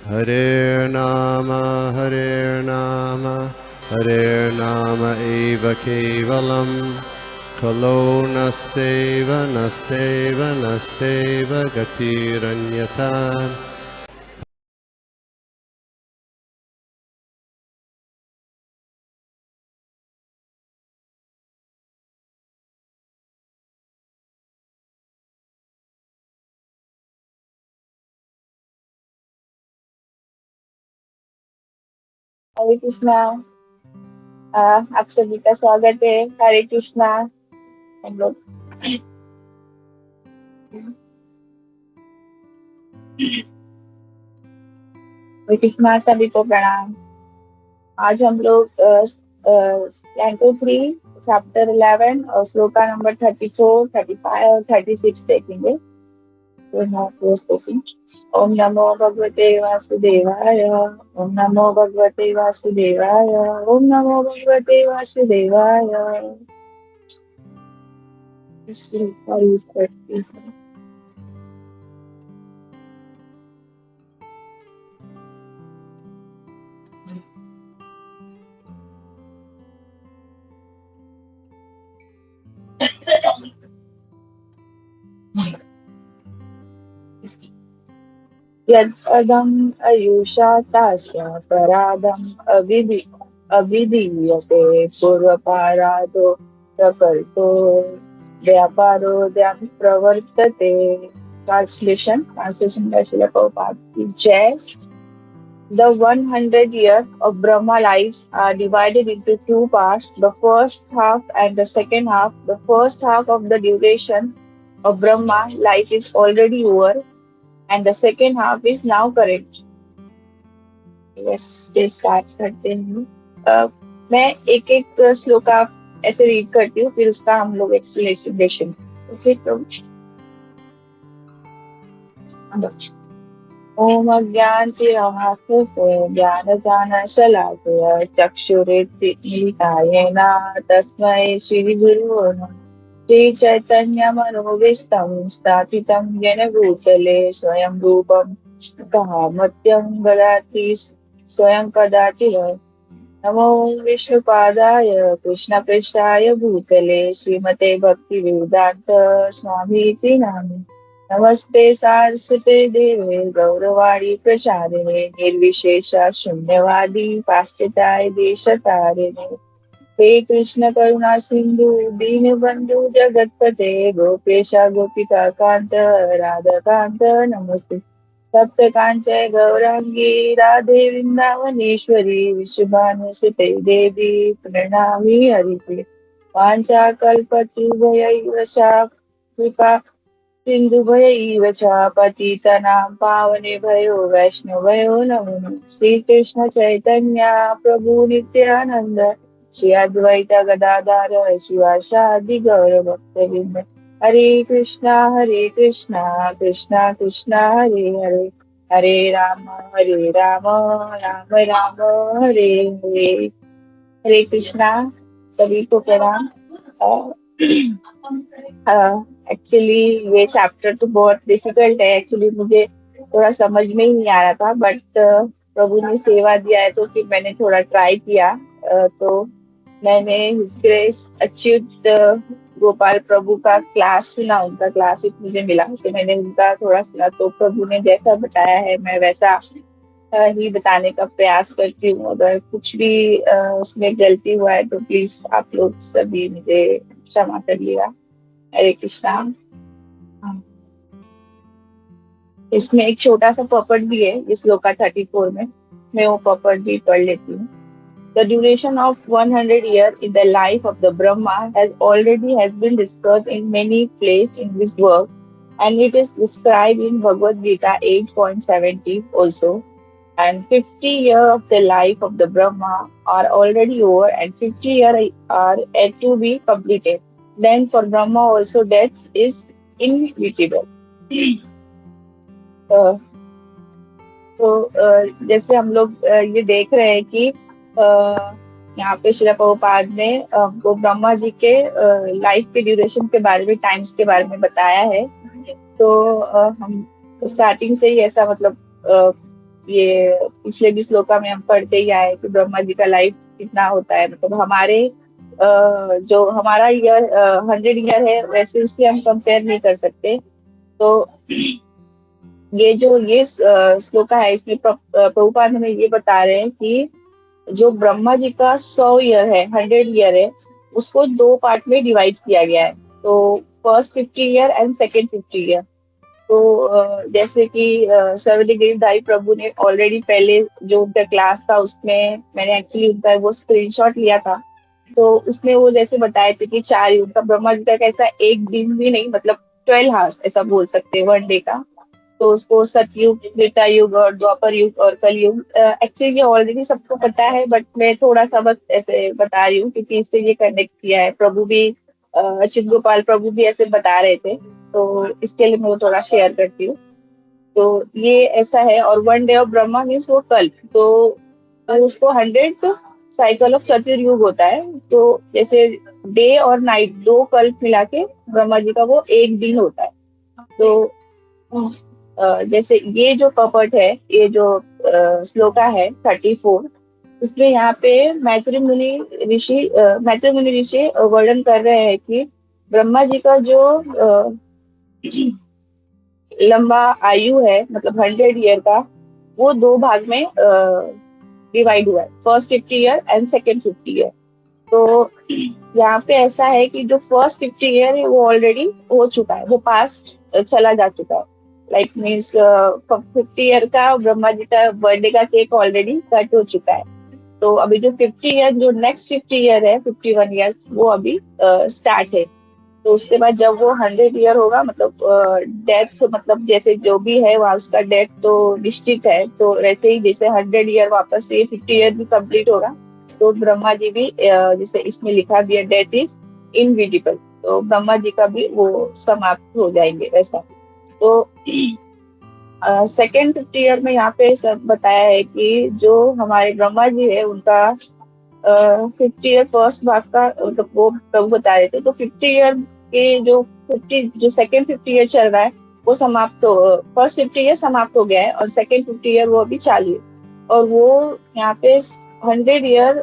Hare Nama Hare Nama eva kevalam Kalo nasteva nasteva nasteva gatiranyata. हरे कृष्णा। आप सभी का स्वागत है। हरे कृष्णा। हम लोग हरे कृष्णा, सभी को प्रणाम। आज हम लोग कैंटो 3 चैप्टर 11 और श्लोका नंबर 34, 35 और 36 देखेंगे। ओम नमो भगवते वासुदेवाय। ओम नमो भगवते वासुदेवाय। ओम नमो भगवते वासुदेवाय। इस श्लोक का यूज करती हूँ। यदम् आयुषा तस्य परादम् अभिधीयते पूर्वपारादो प्रकल्पो व्यापारो प्रवर्तते। Translation by Srila Prabhupada. Jai. The 100 years of Brahma lives are divided into two parts, the first half and the second half. The first half of the duration of Brahma life is already over, and the second half is now current. Yes, they start करते हैं। मैं एक एक श्लोक ऐसे read करती हूँ, फिर उसका हम लोग एक्सप्लेनेशन देखेंगे। तो ओम अज्ञानतिरमाख्यसे ज्ञानजानशलाकया चक्षुरुन्मीलितायेन तस्मै श्रीगुरुवे नमः। श्रीचैतन्यमनोभीष्टं स्थापितं येन भूतले स्वयं रूपं मह्यं ददाति स्वयं कदाचित्। नमो विष्णुपादाय कृष्णपृष्ठाय भूतले श्रीमते भक्तिवेदांत स्वामीति नामे। नमस्ते सारस्वते देवे गौरवाणी प्रचारिणे निर्विशेष शून्यवादी पाश्चात्य देशतारिणे। हे कृष्ण करुणा सिंधु दीनबंधु जगतपते गोपेश गोपिका कांत राधा कांत नमस्ते। सप्त कांचय गौरांगी राधे वृंदावनेश्वरी विश्वभानुसुते देवी प्रणमामि हरिप्रिये। वाञ्छाकल्पतरुभ्यश्च कृपा सिन्धुभ्यैव च पतितानां पावनेभ्यो वैष्णवयो नमो नमः। श्रीकृष्ण चैतन्य प्रभु नित्यानंद श्री अद्वैत गदाधर शिवासादि गौरभक्तवृंद। हरे कृष्णा कृष्णा कृष्णा हरे हरे। हरे राम राम राम हरे हरे। हरे कृष्णा, सभी को प्रणाम। एक्चुअली ये चैप्टर तो बहुत डिफिकल्ट है। एक्चुअली मुझे थोड़ा समझ में ही नहीं आ रहा था, बट प्रभु ने सेवा दिया है तो फिर मैंने थोड़ा ट्राई किया। तो मैंने हिज ग्रेस अच्युत गोपाल प्रभु का क्लास सुना, उनका क्लास मुझे मिला तो मैंने उनका थोड़ा सुना। तो प्रभु ने जैसा बताया है मैं वैसा ही बताने का प्रयास करती हूँ। अगर कुछ भी उसमें गलती हुआ है तो प्लीज आप लोग सभी मुझे क्षमा करिएगा। हरे कृष्णा। इसमें एक छोटा सा पपट भी है इस श्लोका 34 में, मैं वो पपट भी पढ़ लेती हूँ। The duration of 100 years in the life of the Brahma has been discussed in many places in this work, and it is described in Bhagavad Gita 8.70 also. And 50 years of the life of the Brahma are already over, and 50 years are yet to be completed. Then for Brahma also death is inevitable. तो जैसे हम लोग ये देख रहे हैं कि यहाँ पे श्रील प्रभुपाद ने हमको ब्रह्मा जी के लाइफ के ड्यूरेशन के बारे में, टाइम्स के बारे में बताया है। तो हम स्टार्टिंग से ही ऐसा मतलब ये पिछले भी श्लोका में हम पढ़ते ही आए कि ब्रह्मा जी का लाइफ कितना होता है, मतलब हमारे जो हमारा ईयर 100 ईयर है, वैसे इससे हम कंपेयर नहीं कर सकते। तो ये जो ये श्लोका है, इसमें प्रभुपाद हमें ये बता रहे हैं कि जो ब्रह्मा जी का 100 ईयर है, 100 ईयर है, उसको दो पार्ट में डिवाइड किया गया है। तो first 50 year and second 50 year. तो जैसे कि सर्वदेव दाई प्रभु ने ऑलरेडी पहले जो उनका क्लास था उसमें मैंने एक्चुअली उनका वो स्क्रीनशॉट लिया था। तो उसमें वो जैसे बताए थे कि 4 युग का ब्रह्मा जी का कैसा एक दिन भी नहीं, मतलब 12 आवर्स ऐसा बोल सकते हैं, 1 डे का। तो उसको सतयुग, त्रेता युग और द्वापर युग और कलयुग, एक्चुअली ये ऑलरेडी सबको पता है, बट मैं थोड़ा सा बस ऐसे बता रही हूँ क्योंकि इससे ये कनेक्ट किया है। प्रभु भी अच्युत गोपाल प्रभु भी ऐसे बता रहे थे, तो इसके लिए मैं वो थोड़ा शेयर करती हूँ। तो ये ऐसा है। और 1 डे ऑफ ब्रह्मा मीन्स वो कल्प। तो उसको 100 साइकिल ऑफ चतुर्युग होता है। तो जैसे डे और नाइट, दो कल्प मिला के ब्रह्मा जी का वो एक दिन होता है। तो जैसे ये जो कपट है, ये जो श्लोका है 34, उसमें यहाँ पे मैत्री मुनि ऋषि वर्णन कर रहे हैं कि ब्रह्मा जी का जो लंबा आयु है, मतलब 100 ईयर का, वो दो भाग में डिवाइड हुआ है, first 50 year and second 50 year. तो यहाँ पे ऐसा है कि जो फर्स्ट 50 ईयर है वो ऑलरेडी हो चुका है, वो पास्ट चला जा चुका है। लाइक मीन्स 50 ईयर का ब्रह्मा जी का बर्थडे का केक ऑलरेडी कट हो चुका है। तो अभी जो 50 ईयर, जो नेक्स्ट 50 ईयर है, 51 ईयर्स, वो अभी स्टार्ट है। तो उसके बाद जब वो 100 ईयर होगा, मतलब डेथ, मतलब जैसे जो भी है वहाँ उसका डेथ तो निश्चित है, तो वैसे ही जैसे 100 ईयर वापस से 50 ईयर भी कंप्लीट होगा, तो ब्रह्मा जी भी जैसे इसमें लिखा भी है डेथ इज इनविजिबल, तो ब्रह्मा जी का भी वो समाप्त हो जाएंगे वैसा। तो सेकेंड 50 ईयर में यहाँ पे सब बताया है कि जो हमारे ब्रह्मा जी है उनका 50 ईयर फर्स्ट भाग का, मतलब वो प्रभु बता रहे थे। तो 50 ईयर के जो सेकेंड 50 ईयर चल रहा है वो समाप्त हो, फर्स्ट 50 ईयर समाप्त हो गया है और सेकेंड 50 ईयर वो अभी चालू है। और वो यहाँ पे 100 ईयर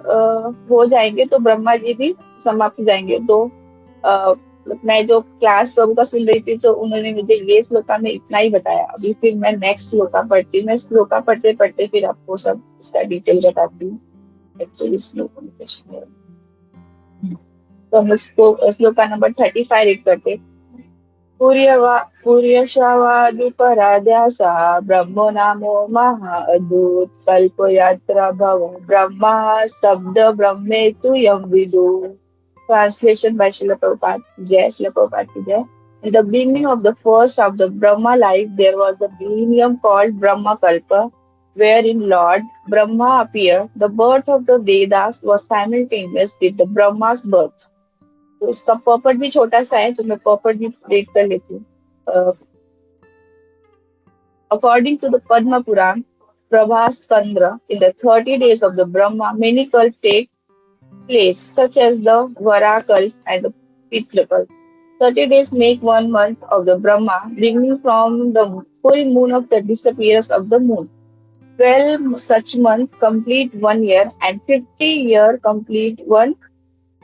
हो जाएंगे तो ब्रह्मा जी भी समाप्त हो जाएंगे। तो मैं जो क्लास प्रभु का सुन रही थी तो उन्होंने मुझे ये श्लोका में इतना ही बताया। अभी फिर मैं नेक्स्ट श्लोका पढ़ती हूँ, मैं श्लोका पढ़ते पढ़ते फिर आपको सब इसका डिटेल बताती हूँ। एक्चुअली तो हम इसको श्लोका नंबर 35 रीड करते। पूर्यशवादुपराध्यासा ब्रह्मो नामो महाअद्भुत कल्पयात्रा भव ब्रह्मा शब्द ब्रह्मेतु यम विदु। Translation by Srila Prabhupada. Jai Srila Prabhupada ki jai. In the beginning of the first of the Brahma life, there was the millennium called Brahma Kalpa, wherein Lord Brahma appeared. The birth of the Vedas was simultaneous with the Brahma's birth. तो इसका पर्पट भी छोटा सा है, तो मैं पर्पट भी read कर लेती हूँ। According to the Padma Puran, Prabhas Kandra, in the 30 days of the Brahma, many cults take place, such as the Varakalp and the Pitrakalp. 30 days make 1 month of the Brahma, beginning from the full moon of the disappearance of the moon. 12 such months complete 1 year, and 50 years complete 1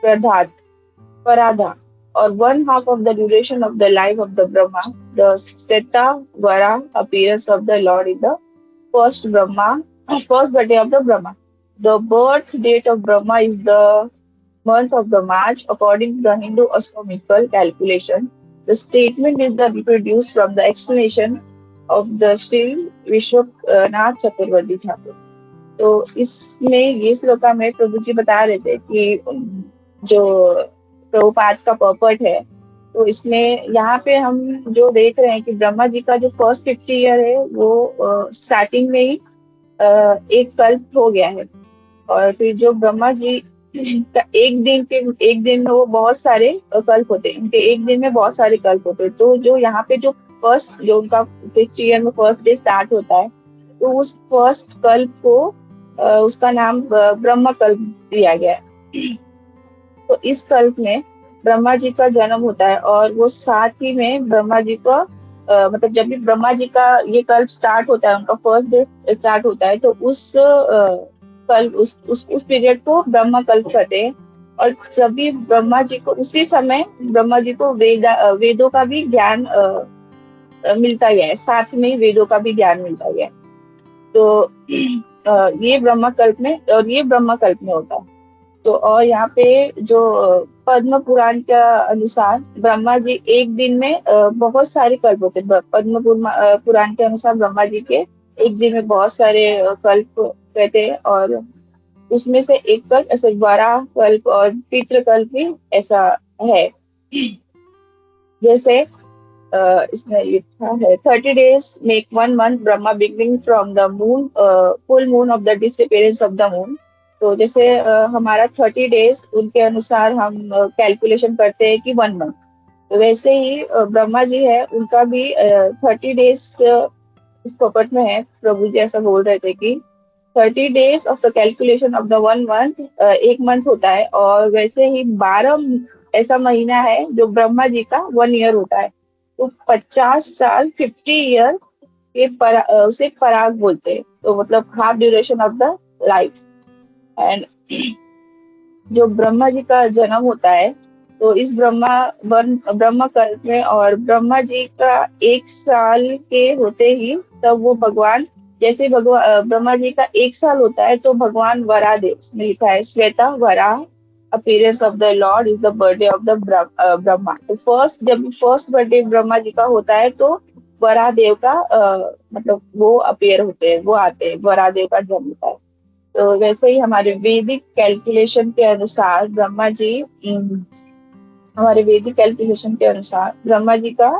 Paradha, or 1/2 of the duration of the life of the Brahma. The Steta Vara appearance of the Lord in the first birthday of the Brahma. The birth date of Brahma is the month of the March according to the Hindu astronomical calculation. The statement is reproduced from the explanation of the Sri Vishwanath Chaturvedi Thakur. तो इसमें ये श्लोका में प्रभु जी बता रहे थे कि जो प्रभुपाद का पर्पट है, तो इसमें यहाँ पे हम जो देख रहे हैं कि ब्रह्मा जी का जो फर्स्ट 50 ईयर है वो स्टार्टिंग में ही एक कल्प हो गया है। और फिर जो ब्रह्मा जी का एक दिन में वो बहुत सारे कल्प होते हैं, उनके एक दिन में बहुत सारे कल्प होते हैं। तो जो यहाँ पे जो उनका 50 ईयर में फर्स्ट डे स्टार्ट होता है, तो उस फर्स्ट कल्प को उसका नाम ब्रह्म कल्प दिया गया है। तो इस कल्प में ब्रह्मा जी का जन्म होता है और वो साथ ही में ब्रह्मा जी का मतलब जब भी ब्रह्मा जी का ये कल्प स्टार्ट होता है, उनका फर्स्ट डे स्टार्ट होता है, तो उस कल्प उस पीरियड को ब्रह्मा कल्प कहते हैं। और जब भी ब्रह्मा जी को उसी समय ब्रह्मा जी को वेदों का भी ज्ञान मिलता गया है, साथ में ही वेदों का भी ज्ञान मिलता गया है। तो ये ब्रह्मा कल्प में, और ये ब्रह्मा कल्प में होता है। तो और यहाँ पे जो पद्म पुराण के अनुसार ब्रह्मा जी एक दिन में बहुत सारे कल्प होते हैं। पुराण के अनुसार ब्रह्मा जी के एक दिन में बहुत सारे कल्प कहते हैं। और उसमें से एक कल्प ऐसे 12 कल्प और पितृ कल्प भी ऐसा है। जैसे इसमें लिखा है 30 days make 1 month Brahma beginning from the moon, full moon of the disappearance of the moon. तो जैसे हमारा 30 days उनके अनुसार हम कैलकुलेशन करते हैं कि 1 month। तो वैसे ही ब्रह्मा जी है, उनका भी 30 days इस प्रॉपर्ट में है। प्रभु जी ऐसा बोल रहे थे कि 30 days of the calculation of the 1 month एक मंथ होता है। और वैसे ही 12 ऐसा महीना है जो ब्रह्मा जी का 1 year होता है। तो 50 साल 50 year के उसे पराग बोलते हैं। तो मतलब half duration of the life. And जो ब्रह्मा जी का जन्म होता है, तो इस ब्रह्मा कल्प में, और ब्रह्मा जी का 1 साल के होते ही तब वो भगवान, जैसे भगवान ब्रह्मा जी का 1 साल होता है तो भगवान वरा दे, उसमें लिखा है श्वेता वरा appearance of the Lord is the birthday of the Brahma. तो जब फर्स्ट बर्थडे ब्रह्मा जी का होता है, तो वरा देव का मतलब वो अपीयर होते हैं, वो आते हैं, वरा देव का जन्म होता है। तो वैसे ही हमारे वैदिक कैलकुलेशन के अनुसार हमारे वैदिक कैलकुलेशन के अनुसार ब्रह्मा जी का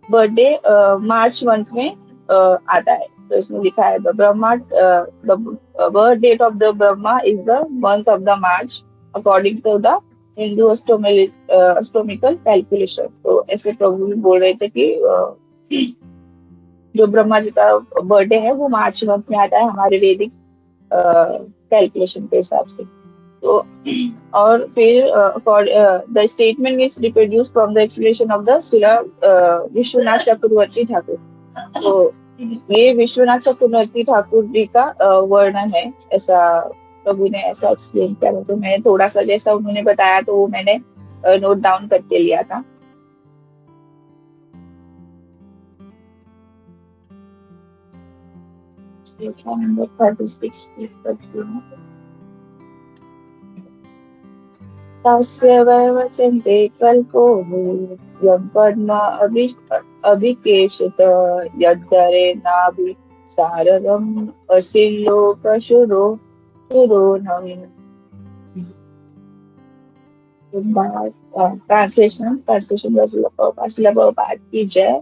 बर्थडे मार्च मंथ में आता है। तो इसमें लिखा है the birth date of the Brahma is the month of the March according to the Hindu astronomical calculation. तो ऐसे प्रभु भी बोल रहे थे कि जो ब्रह्मा जी का बर्थडे है वो मार्च मंथ में आता है हमारे वैदिक कैलकुलेशन के हिसाब से। तो और फिर the statement is reproduce from the explanation of the शिला विश्वनाथ चक्रवर्ती ठाकुर। तो ये विश्वनाथ चक्रवर्ती ठाकुर जी का वर्णन है, ऐसा प्रभु ने ऐसा एक्सप्लेन किया। तो मैं थोड़ा सा जैसा उन्होंने बताया तो वो मैंने नोट डाउन करके लिया था। नंबर 36 तस्य वैवचन्ते कल्पो यं पद्म अभिकेशित यद्धरे नाभि साररम् असिल्लोकशुरो शुरोनम्। Translation was Prabhupada ki jai.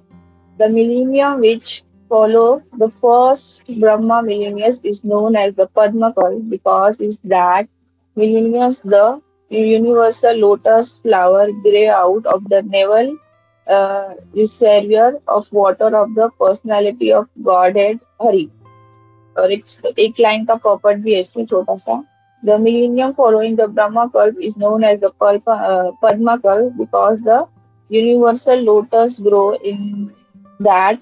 The millennium which follow the first Brahma millennium is known as the Padma Kal, because is that millennium the universal lotus flower grey out of the navel reservoir of water of the personality of Godhead Hari। और एक line का प्रॉपर्ट भी है इसमें छोटा सा। The millennium following the Brahma Kalp is known as the Padma Kalp because the universal lotus grow in that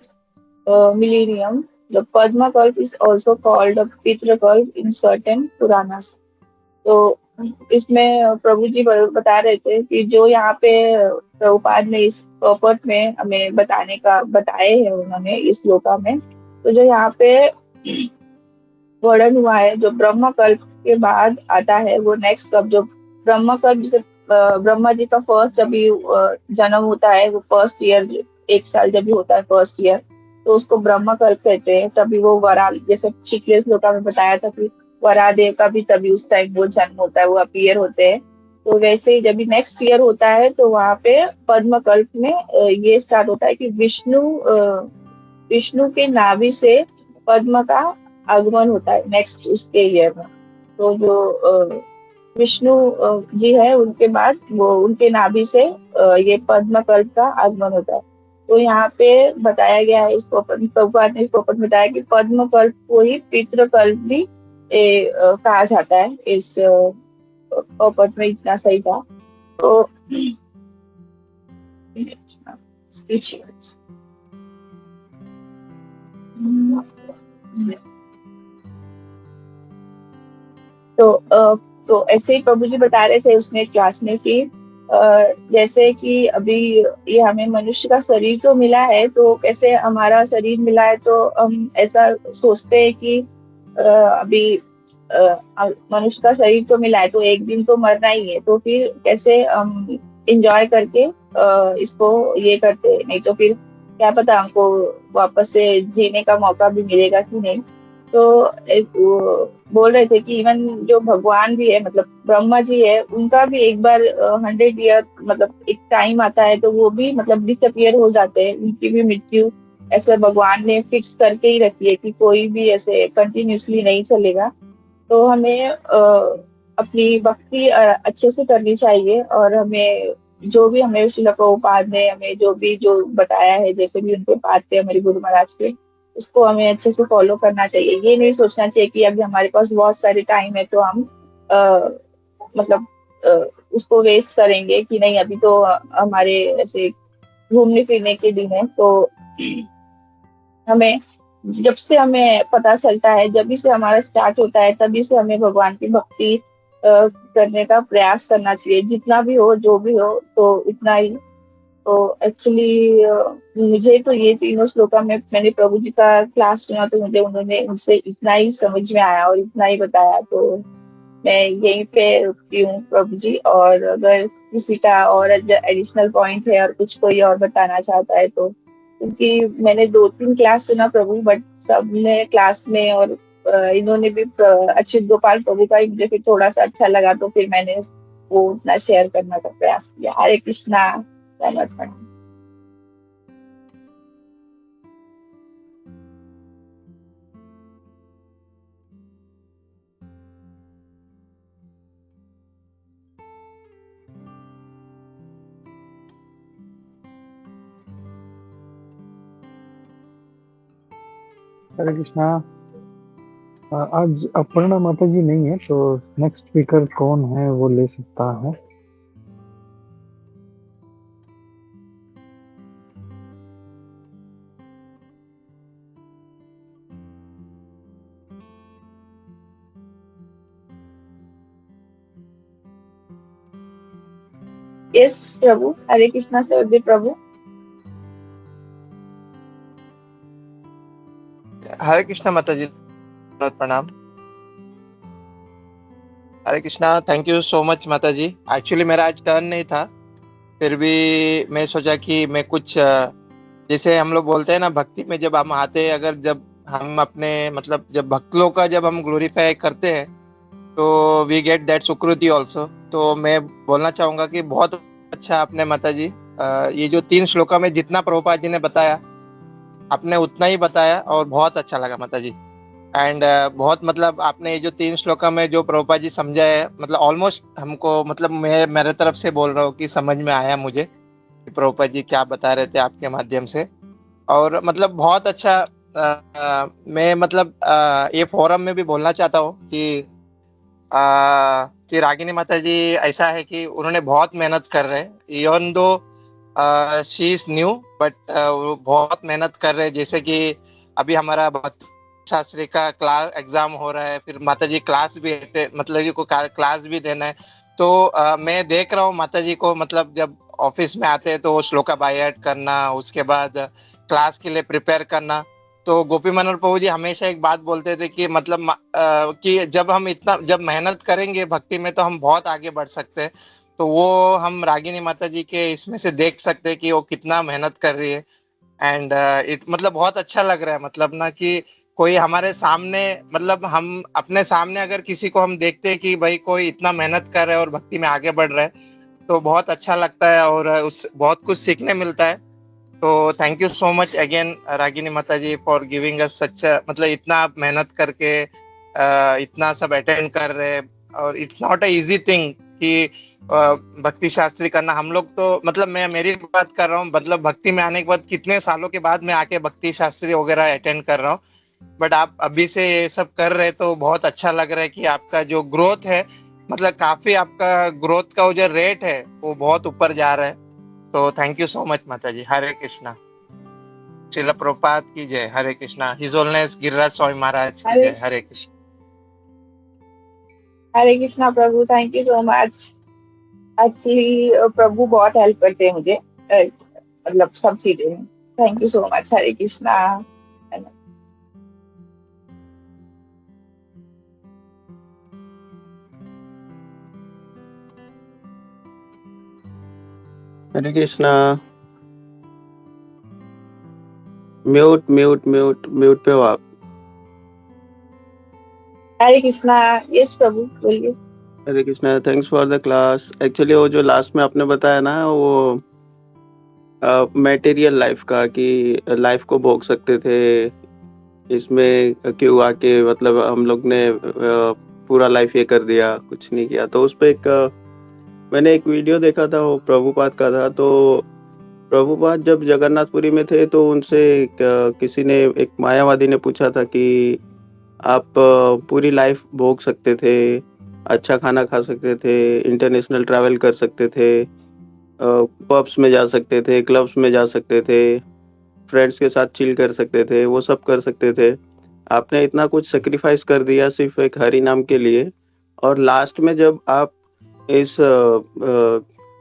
millennium. The Padma Kalp is also called the Pitra Kalp in certain Puranas। तो इसमें प्रभु जी बता रहे थे कि जो यहाँ पे प्रभुपाद ने इस प्रॉपर्ट में हमें बताए हैं उन्होंने इस श्लोका में। तो जो यहाँ पे वर्णन हुआ है, जो ब्रह्म कल्प के बाद आता है वो नेक्स्ट कल्प, जो ब्रह्म कल्प जैसे ब्रह्मा जी का फर्स्ट जब भी जन्म होता है, वो फर्स्ट ईयर 1 साल जब भी होता है फर्स्ट ईयर, तो उसको ब्रह्म कल्प कहते हैं। तभी वो वरा, जैसे पिछले श्लोका में बताया था कि वरा देव का भी तभी उस टाइम वो जन्म होता है, वो अपीयर होते हैं। तो वैसे ही जब भी नेक्स्ट ईयर होता है तो वहाँ पे पद्म कल्प में ये स्टार्ट होता है कि विष्णु के नाभि से पद्म का आगमन होता है नेक्स्ट उसके ईयर में। तो जो विष्णु जी है, उनके बाद वो उनके नाभि से ये पद्म कल्प का आगमन होता है। तो यहाँ पे बताया गया है, इस प्रभुपाद ने प्रॉपर्ट बताया कि पद्म कल्प को ही पितृ कल्प भी कहा जाता है। इस प्रॉपर्ट में इतना सही था। तो तो तो ऐसे ही प्रभु जी बता रहे थे उसमें क्लास में कि जैसे कि अभी ये हमें मनुष्य का शरीर तो मिला है, तो कैसे हमारा शरीर मिला है तो हम ऐसा सोचते हैं कि अभी मनुष्य का शरीर तो मिला है तो एक दिन तो मरना ही है, तो फिर कैसे हम इंजॉय करके इसको ये करते हैं, नहीं तो फिर क्या पता हमको वापस से जीने का मौका भी मिलेगा कि नहीं। तो एक वो बोल रहे थे कि इवन जो भगवान भी है, मतलब ब्रह्मा जी है, उनका भी एक बार 100 ईयर मतलब एक टाइम आता है तो वो भी मतलब डिसअपियर हो जाते हैं, उनकी भी मृत्यु ऐसे भगवान ने फिक्स करके ही रखी है कि कोई भी ऐसे कंटिन्यूअसली नहीं चलेगा। तो हमें अपनी भक्ति अच्छे से करनी चाहिए, और हमें जो भी हमें श्रील प्रभुपाद ने हमें जो भी जो बताया है, जैसे भी उनके पाठ थे हमारे गुरु महाराज के, उसको हमें अच्छे से फॉलो करना चाहिए। ये नहीं सोचना चाहिए कि अभी हमारे पास बहुत सारे टाइम है तो हम अ, मतलब अ, उसको वेस्ट करेंगे कि नहीं, अभी तो हमारे ऐसे घूमने फिरने के दिन है। तो हमें जब से हमें पता चलता है, जब भी से हमारा स्टार्ट होता है, तभी से हमें भगवान की भक्ति करने का प्रयास करना चाहिए, जितना भी हो जो भी हो तो इतना ही। तो एक्चुअली मुझे तो ये तीनों श्लोका में मैंने प्रभु जी का क्लास सुना तो मुझे उन्होंने उनसे इतना ही समझ में आया और इतना ही बताया, तो मैं यहीं पे रुकती हूँ प्रभु जी। और अगर किसी का और एडिशनल पॉइंट है और कुछ कोई और बताना चाहता है तो, क्योंकि मैंने 2-3 क्लास सुना प्रभु, बट सबने क्लास में और इन्होंने भी अच्युत गोपाल प्रभु का ही मुझे फिर थोड़ा सा अच्छा लगा, तो फिर मैंने वो उतना शेयर करने का प्रयास किया। हरे कृष्णा, धन्यवाद प्रणाम। हरे कृष्णा। आज अपर्णा माता जी नहीं है, तो नेक्स्ट स्पीकर कौन है वो ले सकता है। यस प्रभु, हरे कृष्णा सर्वदेव प्रभु। हरे कृष्णा माता जी, प्रणाम। Hare Krishna, thank you so much माता जी। एक्चुअली मेरा आज टर्न नहीं था, फिर भी मैं सोचा कि मैं कुछ जैसे हम लोग बोलते हैं ना, भक्ति में जब हम आते हैं, अगर जब हम अपने मतलब जब भक्त लोग का जब हम ग्लोरीफाई करते हैं तो we get that sukriti also. तो मैं बोलना चाहूंगा कि बहुत अच्छा आपने माता जी ये जो 3 श्लोका में जितना प्रभुपाद जी ने बताया आपने उतना ही बताया और बहुत अच्छा लगा माता जी। एंड बहुत मतलब आपने ये जो 3 श्लोका में जो प्रभुपाद जी समझाए, मतलब ऑलमोस्ट हमको, मतलब मैं मेरे तरफ से बोल रहा हूँ कि समझ में आया मुझे कि प्रभुपाद जी क्या बता रहे थे आपके माध्यम से। और मतलब बहुत अच्छा मैं मतलब ये फोरम में भी बोलना चाहता हूँ कि रागिनी माता जी ऐसा है कि उन्होंने बहुत मेहनत कर रहे हैं, even though she is new, but वो बहुत मेहनत कर रहे हैं। जैसे कि अभी हमारा भक्त शास्त्री का क्लास एग्जाम हो रहा है, फिर माता जी क्लास भी मतलब कि को क्लास भी देना है। तो मैं देख रहा हूँ माता जी को, मतलब जब ऑफिस में आते हैं तो वो श्लोका बाय हार्ट करना, उसके बाद क्लास के लिए प्रिपेयर करना। तो गोपी मनोहर प्रभु जी हमेशा एक बात बोलते थे कि मतलब कि जब हम इतना जब मेहनत करेंगे भक्ति में तो हम बहुत आगे बढ़ सकते हैं। तो वो हम रागिनी माता जी के इसमें से देख सकते हैं कि वो कितना मेहनत कर रही है। एंड इट मतलब बहुत अच्छा लग रहा है, मतलब ना कि कोई हमारे सामने, मतलब हम अपने सामने अगर किसी को हम देखते हैं कि भाई कोई इतना मेहनत कर रहा है और भक्ति में आगे बढ़ रहा है, तो बहुत अच्छा लगता है और उस बहुत कुछ सीखने मिलता है। तो thank you so much again Ragini माता जी फॉर गिविंग अस सच, मतलब इतना आप मेहनत करके इतना सब अटेंड कर रहे हैं। और it's not a easy thing कि भक्ति शास्त्री करना। हम लोग तो मतलब मैं मेरी बात कर रहा हूँ, मतलब भक्ति में आने के बाद कितने सालों के बाद मैं आके भक्ति शास्त्री वगैरह अटेंड कर रहा हूँ, बट आप अभी से ये सब कर रहे तो बहुत अच्छा लग रहा है कि आपका जो ग्रोथ है, मतलब काफी आपका ग्रोथ का जो रेट है वो बहुत ऊपर जा रहा है। तो थैंक यू सो मच माता जी। हरे कृष्णा। श्रील प्रभुपाद की जय। हरे कृष्णा। हिज होलनेस गिरिराज स्वामी महाराज की हरे जय। हरे कृष्ण। हरे कृष्णा प्रभु, thank you so much. Actually प्रभु बहुत हेल्प करते हैं मुझे, मतलब सब चीजें में। Thank you so much. Hare Krishna. Hare Krishna. Mute mute mute mute पे हो आप। हरे कृष्णा। यस प्रभु, बोलिए। Hare Krishna. Thanks for the class. Actually वो जो लास्ट में आपने बताया ना, वो मटेरियल लाइफ का, कि लाइफ को भोग सकते थे, इसमें क्यों आके मतलब हम लोग ने पूरा लाइफ ये कर दिया, कुछ नहीं किया। तो उस पे मैंने एक वीडियो देखा था, वो प्रभुपाद का था। तो प्रभुपाद जब जगन्नाथपुरी में थे तो उनसे किसी ने, एक मायावादी ने पूछा था कि आप पूरी लाइफ भोग सकते थे, अच्छा खाना खा सकते थे, इंटरनेशनल ट्रैवल कर सकते थे, पब्स में जा सकते थे, क्लब्स में जा सकते थे, फ्रेंड्स के साथ चिल कर सकते थे, वो सब कर सकते थे। आपने इतना कुछ सेक्रीफाइस कर दिया सिर्फ एक हरि नाम के लिए, और लास्ट में जब आप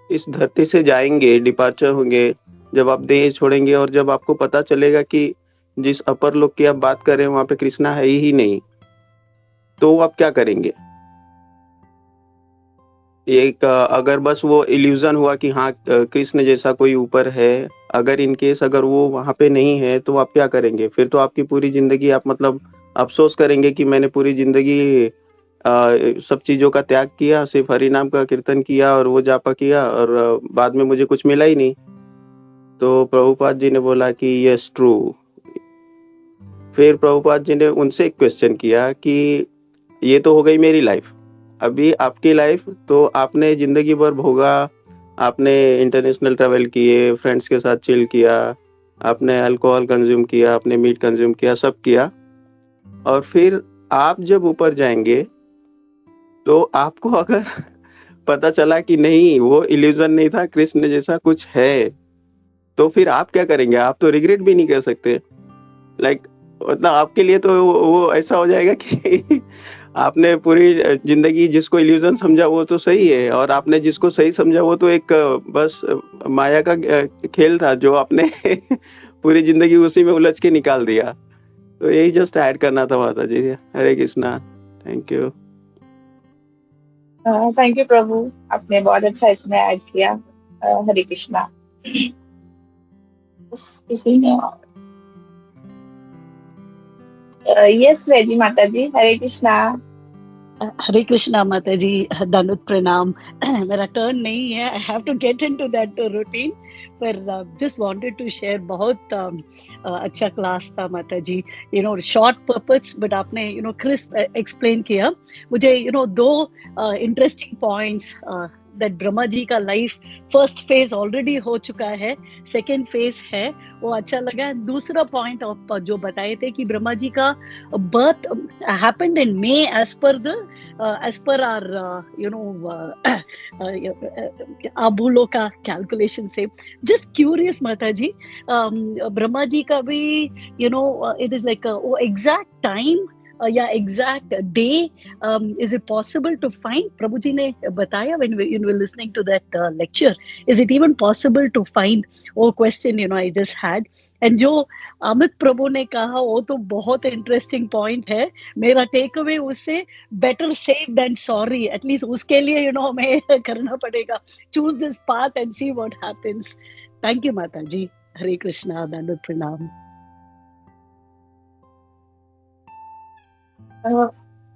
इस धरती से जाएंगे, डिपार्चर होंगे, जब आप देह छोड़ेंगे और जब आपको पता चलेगा कि जिस अपर लोक की आप बात कर रहे हैं वहां पे कृष्णा है ही नहीं, तो आप क्या करेंगे? एक अगर बस वो इल्यूजन हुआ कि हाँ कृष्ण जैसा कोई ऊपर है, अगर इन केस अगर वो वहां पे नहीं है, तो आप क्या करेंगे? फिर तो आपकी पूरी जिंदगी आप मतलब अफसोस करेंगे कि मैंने पूरी जिंदगी सब चीजों का त्याग किया, सिर्फ हरि नाम का कीर्तन किया और वो जापा किया, और बाद में मुझे कुछ मिला ही नहीं। तो प्रभुपाद जी ने बोला कि यस ट्रू। फिर प्रभुपाद जी ने उनसे एक क्वेश्चन किया कि ये तो हो गई मेरी लाइफ, अभी आपकी लाइफ, तो आपने जिंदगी भर भोगा, आपने इंटरनेशनल ट्रैवल किए, फ्रेंड्स के साथ चिल किया, आपने अल्कोहल कंज्यूम किया, आपने मीट कंज्यूम किया, सब किया, और फिर आप जब ऊपर जाएंगे तो आपको अगर पता चला कि नहीं वो इल्यूजन नहीं था, कृष्ण जैसा कुछ है, तो फिर आप क्या करेंगे? आप तो रिग्रेट भी नहीं कर सकते। लाइक मतलब आपके लिए तो वो ऐसा हो जाएगा कि आपने पूरी जिंदगी जिसको इल्यूजन समझा वो तो सही है, और आपने जिसको सही समझा वो तो एक बस माया का खेल था जो आपने पूरी जिंदगी उसी में उलझ के निकाल दिया। तो यही जस्ट ऐड करना था माता जी। Hare Krishna. Thank you. Thank you प्रभु, आपने बहुत अच्छा इसमें ऐड किया। हरे कृष्णा। बस इसी में। यस वेदी माता जी। हरे कृष्णा। हरे कृष्णा माता जी, दंडवत प्रणाम। मेरा टर्न नहीं है, I have to get into that routine, पर जस्ट वांटेड टू शेयर। बहुत अच्छा क्लास था माता जी, शॉर्ट पर्पस, बट आपने क्रिस्प एक्सप्लेन किया मुझे। दो interesting points, that Brahma ji का लाइफ फर्स्ट फेज ऑलरेडी हो चुका है, सेकेंड फेज है, वो अच्छा लगा। दूसरा पॉइंट आप जो बताए थे कि ब्रह्मा जी का birth happened in May as per our Abhuloka calculation से। Just curious माता जी, ब्रह्मा जी का भी it is like वो exact time या exact day, is it possible to find? प्रभु जी ने बताया when we were listening to that lecture, is it even possible to find? वो question I just had. And जो अमित प्रभु ने कहा वो तो बहुत इंटरेस्टिंग पॉइंट है। मेरा टेक अवे उससे, better safe than sorry, at least उसके लिए हमें करना पड़ेगा, choose this path and see what happens. Thank you माता जी। हरे कृष्णा, दंडवत प्रणाम।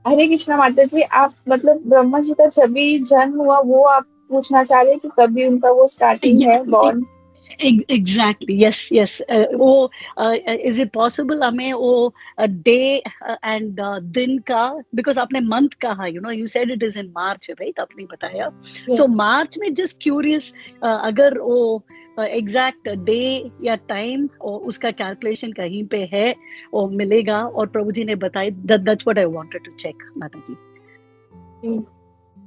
हरे कृष्णा माता जी, आप मतलब ब्रह्मा जी का जब भी जन्म हुआ वो आप पूछना चाह रहे हैं कि कभी उनका वो स्टार्टिंग है बॉर्न? Exactly, yes. वो is it possible हमें वो डे एंड दिन का, बिकॉज आपने मंथ कहा, you said it is in March, right? आपने बताया। So मार्च में just curious, अगर वो एग्जैक्ट डे या टाइम और उसका कैलकुलेशन कहीं पे है वो मिलेगा, और प्रभु जी ने बताया, that's what I wanted to check माता जी।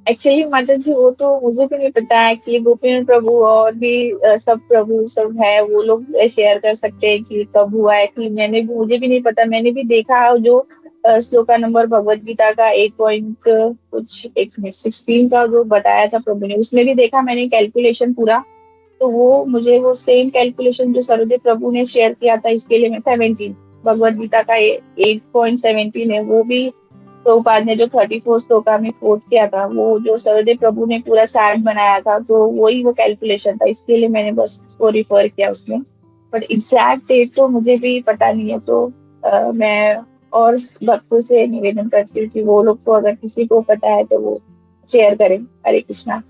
एक्चुअली माता जी वो तो मुझे भी नहीं पता है। एक्चुअली गोपीनाथ प्रभु और भी सब प्रभु सब है, वो लोग शेयर कर सकते हैं कि कब हुआ है। कि मुझे भी नहीं पता। मैंने भी देखा जो श्लोका नंबर भगवत गीता का 8 पॉइंट कुछ 16 का जो बताया था प्रभु ने, उसमें भी देखा मैंने कैलकुलेशन पूरा। तो वो मुझे वो सेम कैलकुलेशन जो सरोदे प्रभु ने शेयर किया था इसके लिए, मैं 17 भगवत गीता का 8.17 है, वो भी प्रभुपाद ने जो 34 श्लोका में कोट किया था, वो जो सरोदे प्रभु ने पूरा चार्ट बनाया था, तो वही वो कैलकुलेशन था। इसके लिए मैंने बस उसको रिफर किया उसमें। बट एग्जैक्ट डेट तो मुझे भी पता नहीं है। तो मैं और भक्तों से निवेदन करती हूँ कि वो लोग को अगर किसी को पता है तो वो शेयर करें। हरे कृष्णा।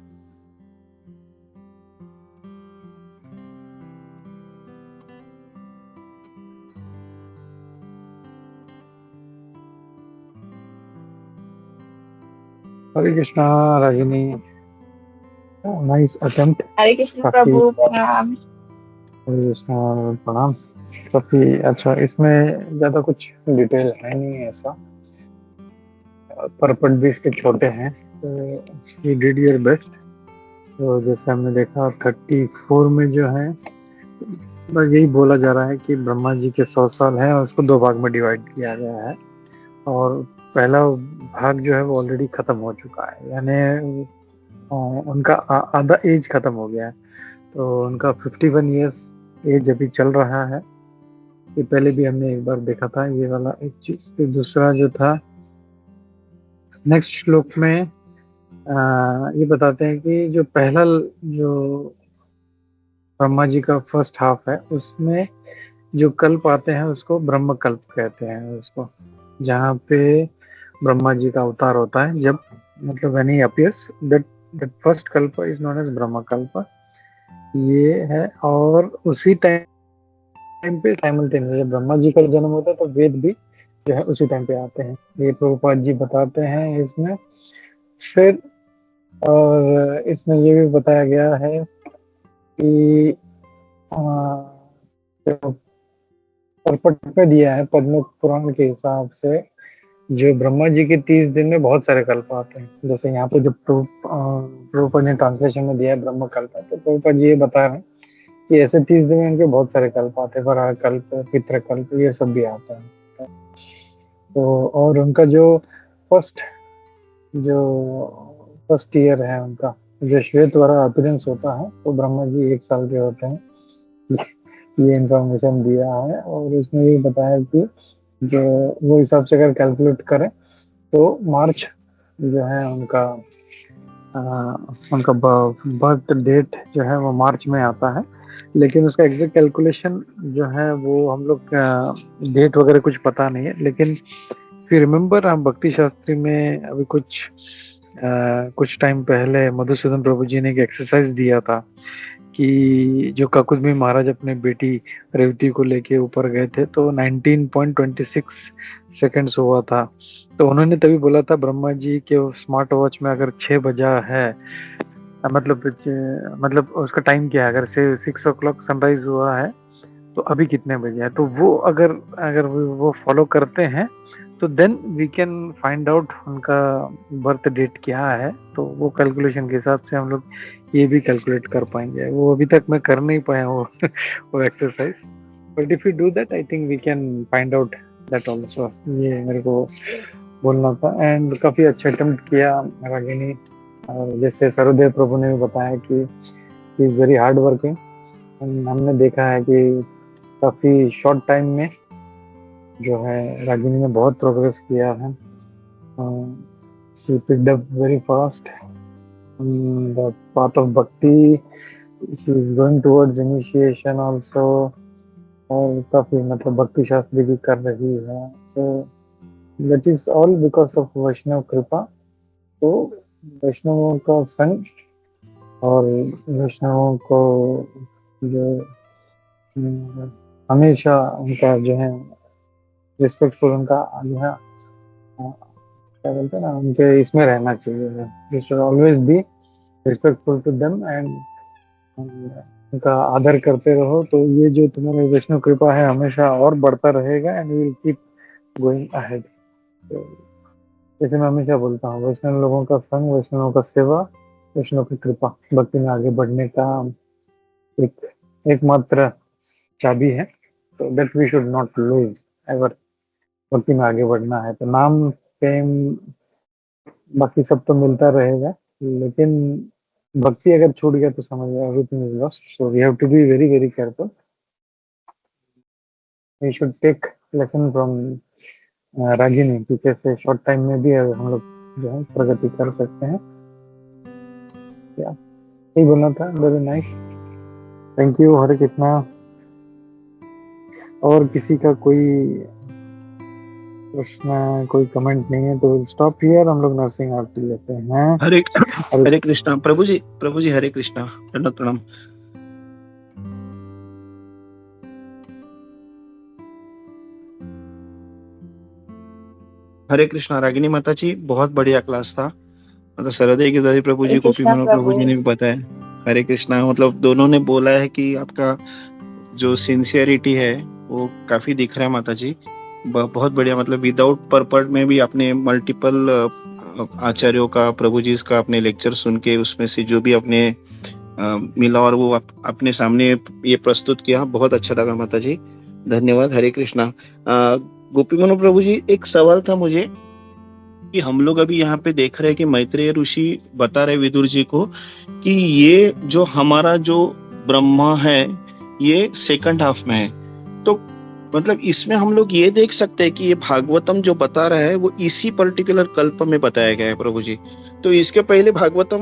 Hare Krishna Ragini, nice attempt. हरे कृष्ण काफी प्रभु प्रणाम। हरे कृष्णा, प्रणाम। काफी अच्छा, इसमें ज्यादा कुछ डिटेल है नहीं ऐसा, परपट भी इसके छोटे हैं, तो यू डिड योर बेस्ट। तो जैसे हमने देखा 34 में जो है बस यही बोला जा रहा है कि ब्रह्मा जी के 100 साल हैं और उसको 2 भाग में डिवाइड किया गया है। और पहला भाग जो है वो ऑलरेडी खत्म हो चुका है, यानी उनका आधा एज खत्म हो गया है। तो उनका 51 ईयर्स एज अभी चल रहा है। ये पहले भी हमने एक बार देखा था ये वाला एक चीज। फिर दूसरा जो था नेक्स्ट श्लोक में ये बताते हैं कि जो पहला जो ब्रह्मा जी का फर्स्ट हाफ है उसमें जो कल्प आते हैं उसको ब्रह्म कल्प कहते हैं उसको, जहाँ पे ब्रह्मा जी का अवतार होता है जब, मतलब when he appears, that first कल्प इज नोन एज ब्रह्म कल्प। ये है। और उसी टाइम पे साइमल्टेनियस जब ब्रह्मा जी का जन्म होता है तो वेद भी जो है उसी टाइम पे आते हैं, ये प्रभुपाद जी बताते हैं इसमें। फिर और इसमें ये भी बताया गया है कि जो परपट में दिया है पद्म पुराण के हिसाब से, जो ब्रह्मा जी के 30 दिन में बहुत सारे कल्प आते हैं। जैसे यहाँ पे जो प्रभुपाद ने ट्रांसलेशन में दिया है ब्रह्म कल्प, तो प्रभुपाद जी ये बता रहे हैं कि ऐसे 30 दिन में इनके बहुत सारे कल्प आते हैं, वराह कल्प, पितृ कल्प, ये सब भी आता है। तो और उनका जो फर्स्ट ईयर है उनका, जो श्वेत वराह अपीयरेंस होता है, तो ब्रह्मा जी 1 साल के होते हैं। ये इंफॉर्मेशन दिया है। और इसमें ये बताया कि जो वो हिसाब से अगर कैलकुलेट करें तो मार्च जो है उनका बर्थ डेट जो है वो मार्च में आता है। लेकिन उसका एग्जैक्ट कैलकुलेशन जो है वो हम लोग डेट वगैरह कुछ पता नहीं है। लेकिन फिर रिमेम्बर हम भक्ति शास्त्री में अभी कुछ टाइम पहले मधुसूदन प्रभु जी ने एक एक्सरसाइज दिया था कि जो काकुदमी महाराज अपने बेटी रेवती को लेके ऊपर गए थे तो 19.26 सेकंड्स हुआ था। तो उन्होंने तभी बोला था ब्रह्मा जी के स्मार्ट वॉच में अगर 6 बजा है, मतलब उसका टाइम क्या है, अगर से 6 o'clock सनराइज हुआ है तो अभी कितने बजे है, तो वो अगर वो फॉलो करते हैं तो then we can find out उनका बर्थ डेट क्या है। तो वो कैलकुलेशन के हिसाब से हम लोग ये भी कैलकुलेट कर पाएंगे। वो अभी तक मैं कर नहीं पाया वो exercise, but if you do that I think we can find out that also. ये मेरे को बोलना था। एंड काफी अच्छा अटेम्प्ट किया रागिनी। जैसे सरोदेव प्रभु ने भी बताया कि he is very hard working. हमने देखा है कि काफी शॉर्ट टाइम में जो है रागिनी ने बहुत प्रोग्रेस किया है। She picked up very fast the path of bhakti, she is going towards initiation also, और काफी मतलब भक्ति शास्त्री भी कर रही है। So that is all because of Vaishnava कृपा। तो वैष्णवों का संग और वैष्णवों को जो हमेशा उनका जो है रिस्पेक्टफुल, उनका जो है क्या बोलते हैं ना, उनके इसमें रहना चाहिए। You should always be respectful to them and उनका आदर करते रहो। तो ये जो तुम्हारे वैष्णव कृपा है हमेशा और बढ़ता रहेगा and will keep going ahead. जैसे मैं हमेशा बोलता हूँ, वैष्णव लोगों का संग, वैष्णवों का सेवा, वैष्णव की कृपा भक्ति में आगे बढ़ने का एक एकमात्र चाबी है। तो that we should not lose ever. भक्ति में आगे बढ़ना है तो नाम फेम बाकी सब तो मिलता रहेगा, लेकिन भक्ति अगर छूट गया तो समझ लो everything is lost. So we have to be very very careful. We should take lesson from Ragini कि कैसे शॉर्ट टाइम में भी हम लोग जो है प्रगति कर सकते हैं। या यही बोलना था। Very nice, thank you. Hare Krishna. और किसी का कोई प्रश्न, कोई कमेंट नहीं है तो विल स्टॉप हियर। हम लोग नरसिंह आरती लेते हैं। हरे हरे कृष्णा प्रभु जी हरे कृष्णा, दंडवत प्रणाम। हरे कृष्णा रागिनी माता जी, बहुत बढ़िया क्लास था। मतलब सरदे की दादी प्रभु जी, हरे गोपी कृष्णा मनो प्रभु प्रभु। जी ने भी बताया। हरे कृष्णा, मतलब दोनों ने बोला है कि आपका जो सिंसियरिटी है वो काफी दिख रहा है माता जी। बहुत बढ़िया, मतलब विदाउट पर्पट में भी आपने मल्टीपल आचार्यों का, प्रभु जी का आपने लेक्चर सुन के उसमें से जो भी आपने मिला और वो अपने सामने ये प्रस्तुत किया, बहुत अच्छा लगा माता जी, धन्यवाद। हरे कृष्णा। गोपी मनो प्रभु जी, एक सवाल था मुझे कि हम लोग अभी यहाँ पे देख रहे हैं कि मैत्रेय ऋषि बता रहे विदुर जी को कि ये जो हमारा जो ब्रह्मा है ये सेकंड हाफ में है। तो मतलब इसमें हम लोग ये देख सकते हैं कि ये भागवतम जो बता रहा है वो इसी पर्टिकुलर कल्प में बताया गया है प्रभु जी। तो इसके पहले भागवतम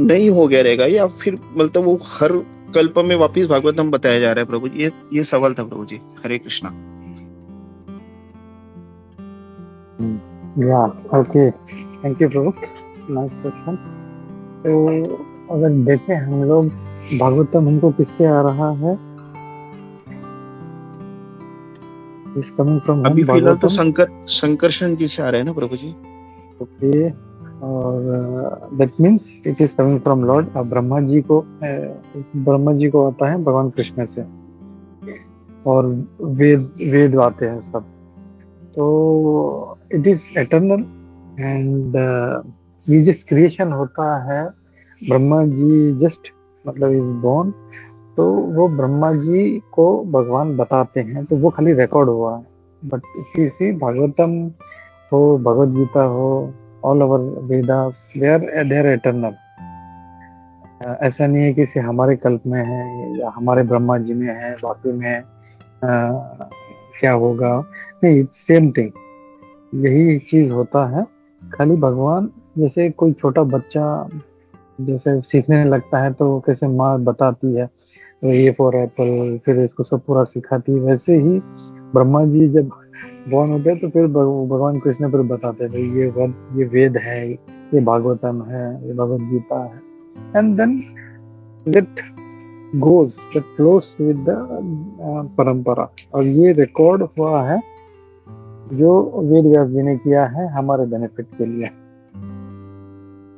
नहीं हो गया रहेगा या फिर मतलब वो हर कल्प में वापिस भागवतम बताया जा रहा है प्रभु जी? ये सवाल था प्रभु जी। हरे कृष्णा। या okay, thank you Prabhu, nice question. तो अगर देखें हम लोग, भागवतम हमको किससे आ रहा है? इज कमिंग फ्रॉम अभी होम फिलहाल तो भागवतम। संकर्षण जी से आ रहे हैं ना प्रभु जी। ओके, और that means it is coming from Lord. अब ब्रह्मा जी को आता है भगवान कृष्ण से, और वेद वेद आते हैं सब। तो इट इज एटर्नल एंड ये जिस क्रिएशन होता है, ब्रह्मा जी जस्ट मतलब इज बोर्न, तो वो ब्रह्मा जी को भगवान बताते हैं, तो वो खाली रिकॉर्ड हुआ है। बट इसी भागवतम हो, भगवद गीता हो, all over Vedas, they are eternal. ऐसा नहीं है कि इसे हमारे कल्प में है या हमारे ब्रह्मा जी में है, बाकी में है, क्या होगा, नहीं, सेम थिंग, यही चीज होता है। खाली भगवान, जैसे कोई छोटा बच्चा जैसे सीखने लगता है तो कैसे माँ बताती है ये फॉर एप्पल, फिर इसको सब पूरा सिखाती है, वैसे ही ब्रह्मा जी जब बॉर्न होते हैं तो फिर भगवान कृष्ण फिर बताते हैं भाई ये वेद है, ये भागवतम है, ये भगवद गीता है, and then that goes, that flows with the parampara. और ये रिकॉर्ड हुआ है जो वेद व्यास जी ने किया है हमारे बेनिफिट के लिए।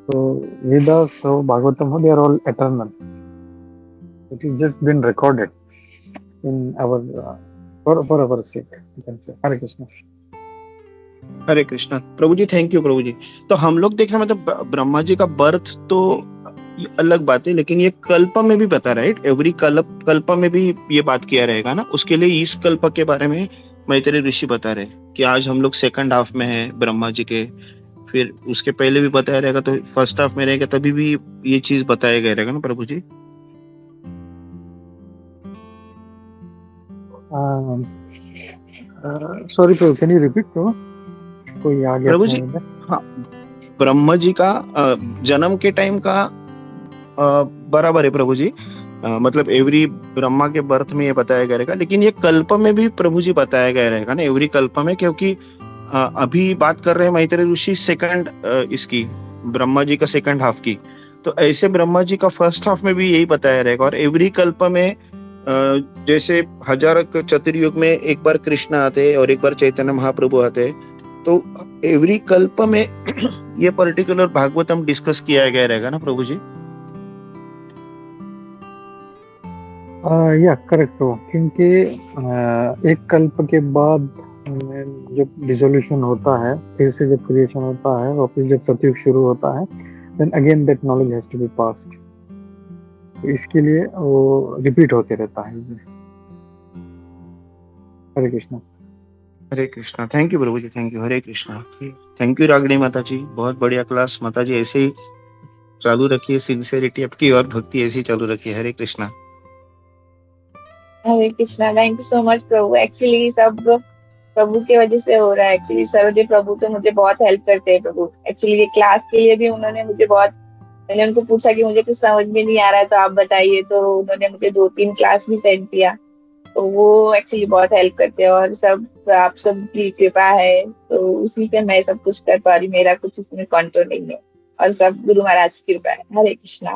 तो वेदास हो, भागवतम हो, they are all eternal. It is just been recorded in our for our sake, you can say. Hare Krishna. Hare Krishna प्रभु जी, थैंक यू प्रभु जी। तो हम लोग देख रहे हैं मतलब ब्रह्मा जी का बर्थ तो अलग बात है, लेकिन ये कल्प में भी बता रहा है, एवरी कल्प में भी ये बात किया रहेगा ना। उसके लिए इस कल्प के बारे में मैत्रेय ऋषि बता रहे कि आज हम लोग सेकंड हाफ में है ब्रह्मा जी के, फिर उसके पहले भी बताया रहेगा, तो फर्स्ट हाफ में रहेगा तभी भी ये चीज बताया गया रहेगा ना प्रभु जी। सॉरी प्रभु, कैन यू रिपीट प्रभु? कोई आ गया प्रभु था जी, इधर। हाँ, ब्रह्मा जी का जन्म के टाइम का बराबर है प्रभु जी। मतलब एवरी ब्रह्मा के बर्थ में ये बताया गया रहेगा, लेकिन ये कल्प में भी प्रभु जी बताया गया रहेगा ना, एवरी कल्प में, क्योंकि अभी बात कर रहे हैं मैत्रेय ऋषि सेकंड इसकी, ब्रह्मा जी का सेकंड हाफ की। तो ऐसे ब्रह्मा जी का फर्स्ट हाफ में भी यही बताया रहेगा। और एवरी कल्प में जैसे हजार चतुर्युग में एक बार कृष्ण आते और एक बार चैतन्य महाप्रभु आते, तो एवरी कल्प में ये पर्टिकुलर भागवतम डिस्कस किया गया रहेगा ना प्रभु जी। या करेक्ट हो, क्योंकि एक कल्प के बाद जब डिसोल्यूशन होता है, फिर से जब क्रिएशन होता है, वापस जब सतयुग शुरू होता है, then again that knowledge has to be passed. तो इसके लिए वो रिपीट होते रहता है। हरे कृष्णा। हरे कृष्णा। थैंक यू प्रभु जी, thank you. Hare Krishna. Thank you Ragini माता जी, बहुत बढ़िया क्लास। माता जी ऐसे ही चालू रखिए, सिंसियरिटी आपकी और भक्ति ऐसी चालू रखिए। Hare Krishna. Hare Krishna. Thank you so much प्रभु। एक्चुअली सब प्रभु की वजह से हो रहा है। एक्चुअली सर्वदेव प्रभु तो मुझे बहुत हेल्प करते हैं प्रभु। एक्चुअली ये क्लास के लिए भी उन्होंने मुझे बहुत, मैंने उनको पूछा कि मुझे कुछ समझ में नहीं आ रहा है तो आप बताइए, तो उन्होंने मुझे 2-3 क्लास भी सेंड किया। तो वो एक्चुअली बहुत हेल्प करते हैं, और सब आप सबकी कृपा है, तो उसी से मैं सब कुछ कर पा रही। मेरा कुछ इसमें कंट्रोल नहीं है, और सब गुरु महाराज की कृपा है। हरे कृष्णा।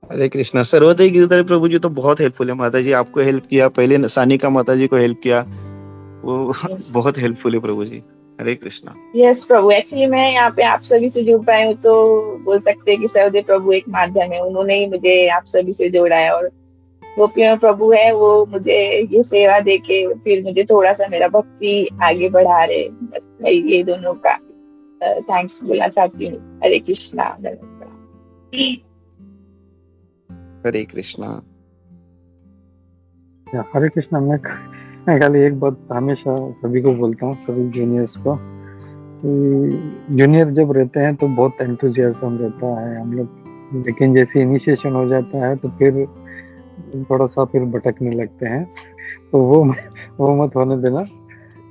हरे कृष्णा। सर्वोदय गिरधर प्रभु जी तो बहुत हेल्पफुल है। माता जी आपको हेल्प किया, पहले सानिका माता जी को हेल्प किया, वो बहुत हेल्पफुल है प्रभु जी। हरे कृष्णा। यस प्रभु। एक्चुअली मैं यहाँ पे आप सभी से जुड़ पाई हूँ, तो बोल सकते हैं कि सर्वदेव प्रभु एक माध्यम है। उन्होंने ही मुझे आप सभी से जोड़ा है, और गोपियों प्रभु है वो मुझे ये सेवा देके फिर मुझे थोड़ा सा मेरा भक्ति आगे बढ़ा रहे। बस मैं ये दोनों का थैंक्स बोलना चाहती हूँ। हरे कृष्णा। हरे कृष्णा। हरे कृष्णा। मैं खाली एक बात हमेशा सभी को बोलता हूँ, सभी जूनियर्स को, जूनियर जब रहते हैं तो बहुत एंथुजियाज्म रहता है हम लोग, लेकिन जैसे इनिशिएशन हो जाता है तो फिर थोड़ा सा फिर भटकने लगते हैं। तो वो मत होने देना।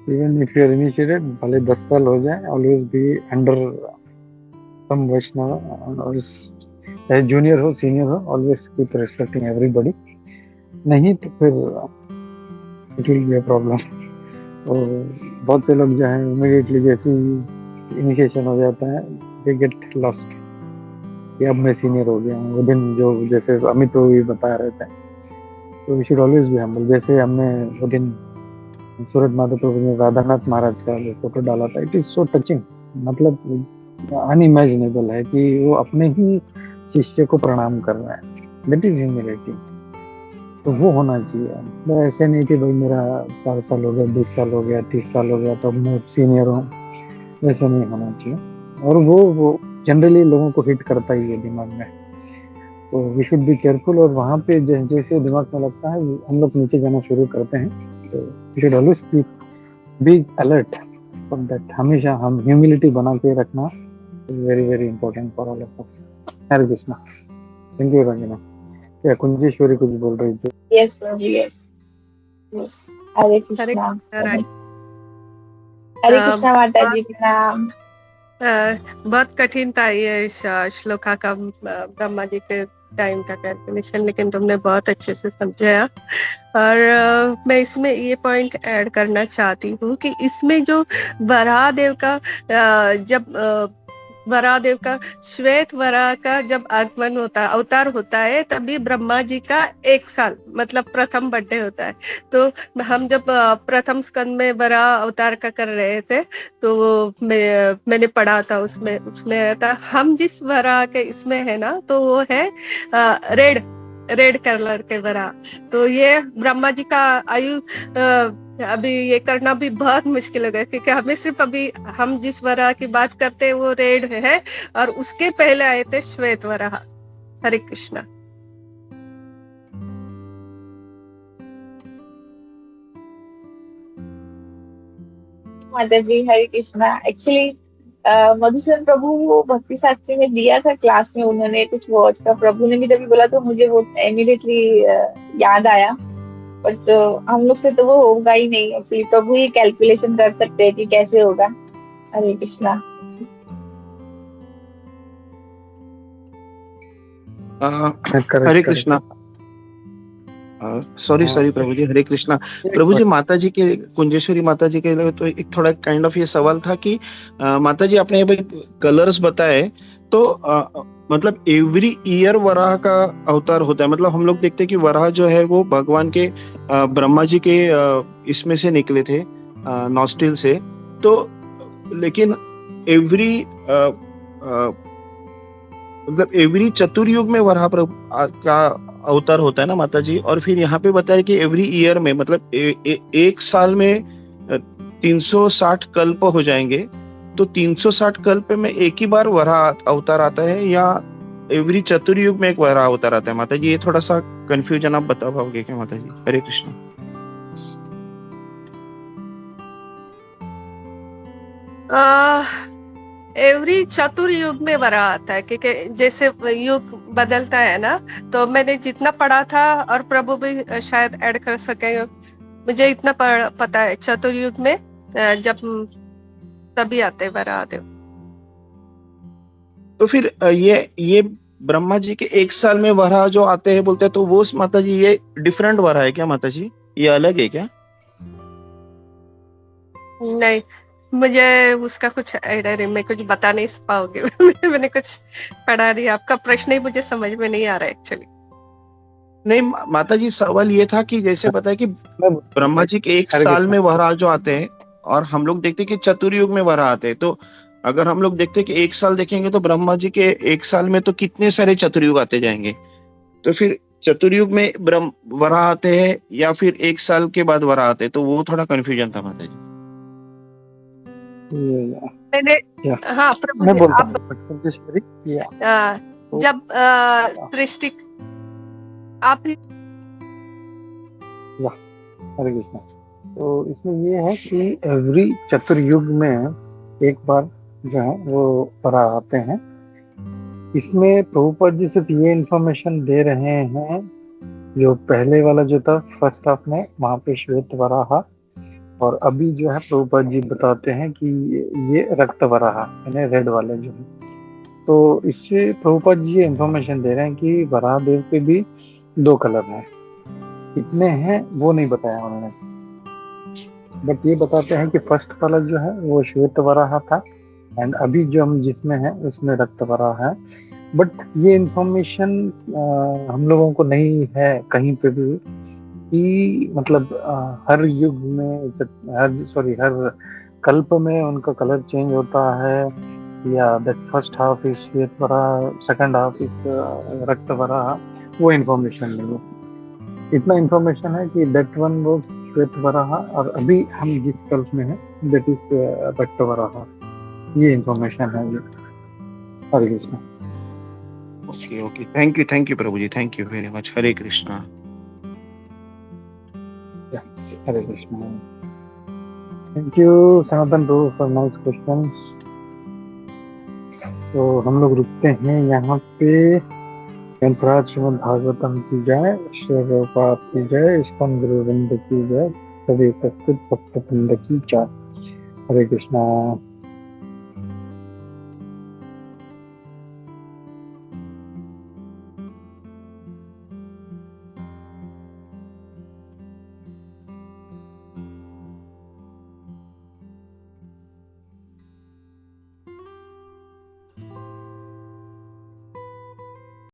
Even if you are initiated, भले 10 साल हो जाए, always be under some Vaishnava, और चाहे जूनियर हो सीनियर हो, ऑलवेज कीप रिस्पेक्टिंग एवरीबॉडी। नहीं तो फिर it will be a problem. और बहुत से लोग जो है इमीडिएटली जैसे इनिशिएशन हो जाता है, दे गेट लॉस्ट कि अब मैं सीनियर हो गया हूँ। वो दिन जो जैसे अमित भी बता रहे थे, तो we should always be humble. जैसे हमने वो दिन सूरत माता प्रभु ने राधानाथ महाराज का जो फोटो डाला था, इट इज सो टचिंग। मतलब अनइमेजिनेबल है कि वो अपने ही शिष्य को प्रणाम कर रहे हैं। That is humility. तो वो होना चाहिए। तो ऐसे नहीं कि भाई मेरा 4 साल हो गया, 20 साल हो गया, 30 साल हो गया तो मैं सीनियर हूँ, वैसे नहीं होना चाहिए। और वो जनरली लोगों को हिट करता ही है दिमाग में, तो वी शुड बी केयरफुल। और वहाँ पे जैसे दिमाग में लगता है हम लोग नीचे जाना शुरू करते हैं, तो we should always be alert for that. हमेशा हम ह्यूमिलिटी बना के रखना is very very important for all of us. Hare Krishna. Thank you Ranjana. क्या कुंजेश्वरी कुछ बोल रही थी? यस प्रभु। Yes yes. हरे कृष्णा। हरे कृष्णा माता जी प्रणाम। बहुत कठिन था ये श्लोका का ब्रह्मा जी के टाइम का कैलकुलेशन, लेकिन तुमने बहुत अच्छे से समझाया। और मैं इसमें ये पॉइंट ऐड करना चाहती हूँ कि इसमें जो वराह देव का जब वराह देव का श्वेत वराह का जब आगमन होता है, अवतार होता है, तभी ब्रह्मा जी का 1 साल मतलब प्रथम बर्थडे होता है। तो हम जब प्रथम स्कंद में वराह अवतार का कर रहे थे, तो मैंने पढ़ा था, उसमें था हम जिस वराह के इसमें है ना, तो वो है रेड कलर के वराह। तो ये ब्रह्मा जी का आयु अभी ये करना भी बहुत मुश्किल हो गया, क्योंकि हमें सिर्फ अभी हम जिस वराह की बात करते हैं वो रेड है, और उसके पहले आए थे श्वेत वराह। हरे कृष्णा। माता जी हरे कृष्णा। एक्चुअली मधुसूदन प्रभु वो भक्ति शास्त्री में दिया था क्लास में, उन्होंने कुछ वॉच का, प्रभु ने भी जब बोला तो मुझे वो इमीडिएटली याद आया। बट हम लोग से तो वो होगा ही नहीं। एक्चुअली प्रभु ही कैलकुलेशन कर सकते हैं कि कैसे होगा। हरे कृष्णा। हरे कृष्णा। सॉरी प्रभु जी। हरे कृष्णा। प्रभु जी, माता जी के, कुंजेश्वरी माता जी के लिए तो एक थोड़ा काइंड ऑफ ये सवाल था कि माता जी आपने कलर्स बताए, तो मतलब एवरी ईयर वराह का अवतार होता है। मतलब हम लोग देखते हैं कि वराह जो है वो भगवान के ब्रह्मा जी के इसमें से निकले थे, नॉस्ट्रिल से। तो लेकिन एवरी मतलब एवरी चतुर्युग में वराह का अवतार होता है ना माता जी। और फिर यहाँ पे बताया कि एवरी ईयर में, मतलब एक साल में 360 कल्प हो जाएंगे, तो 360 कल्प में एक ही बार वराह अवतार आता है या एवरी चतुर्युग में एक वराह अवतार आता है? माता जी, ये थोड़ा सा कंफ्यूजन आप बता पाओगे क्या माता जी? हरे कृष्ण। एवरी चतुर्युग में वराह आता है, क्योंकि जैसे युग बदलता है ना, तो मैंने जितना पढ़ा था, और प्रभु भी शायद ऐड कर सकेंगे, मुझे इतना पता है, चतुर्युग में जब तभी आते वराह देव। तो फिर ये ब्रह्मा जी के एक साल में वराह जो आते हैं बोलते हैं, तो वो माता जी ये डिफरेंट वराह है क्या माता जी? ये अलग है क्या? नहीं, मुझे उसका कुछ आइडिया नहीं, मैं कुछ बता नहीं पाऊंगी। मैंने कुछ पढ़ा नहीं, आपका प्रश्न ही मुझे समझ में नहीं आ रहा है एक्चुअली। नहीं माता जी, सवाल ये था कि जैसे पता है कि ब्रह्मा जी के एक साल में वराह जो आते हैं, और हम लोग देखते हैं कि चतुर्युग में वराह आते हैं, तो अगर हम लोग देखते हैं कि एक साल देखेंगे तो ब्रह्मा जी के एक साल में तो कितने सारे चतुर्युग आते जाएंगे, तो फिर चतुर्युग में वराह आते हैं या फिर एक साल के बाद वराह आते हैं? तो वो थोड़ा कंफ्यूजन था माता जी। मैंने हाँ प्रभु मैं जी, बोलता आप हूँ, जब सृष्टि आप हरे कृष्ण। तो इसमें ये है कि एवरी चतुर्युग में एक बार जो है वो वराह आते हैं। इसमें प्रभुपाद जी सिर्फ ये इंफॉर्मेशन दे रहे हैं, जो पहले वाला जो था फर्स्ट हाफ में, वहाँ पे श्वेत वराह, और अभी जो है प्रभुपाद जी बताते हैं कि ये रक्त वराह यानी रेड वाले जो है। तो इससे प्रभुपाद जी ये इंफॉर्मेशन दे रहे हैं कि वराह देव के भी 2 कलर हैं, कितने हैं वो नहीं बताया उन्होंने, बट ये बताते हैं कि फर्स्ट वाला जो है वो श्वेत वराह था, एंड अभी जो हम जिसमें है उसमें रक्त वराह है। बट ये इंफॉर्मेशन हम लोगों को नहीं है कहीं पे भी कि मतलब हर युग में हर कल्प में उनका कलर चेंज होता है, या दैट फर्स्ट हाफ इज श्वेत वराह, सेकंड हाफ इज रक्त वराह, वो इंफॉर्मेशन नहीं है। इतना इंफॉर्मेशन है कि दैट वन वो श्वेत वराह, और अभी हम जिस कल्प में है दैट इज रक्त वराह, ये इंफॉर्मेशन है। Hare Krishna. Okay, thank you प्रभु जी, thank you very much. Hare Krishna. Hare Krishna. Thank you Sanatan प्रभु फॉर नाइस क्वेश्चंस। तो हम लोग रुकते हैं यहाँ पे। ग्रंथराज श्रीमद् भागवतम की जय, श्री प्रभुपाद की जय, इस्कॉन गुरु वृंद की जय, सभी उपस्थित भक्तवृंद की जय। हरे कृष्णा।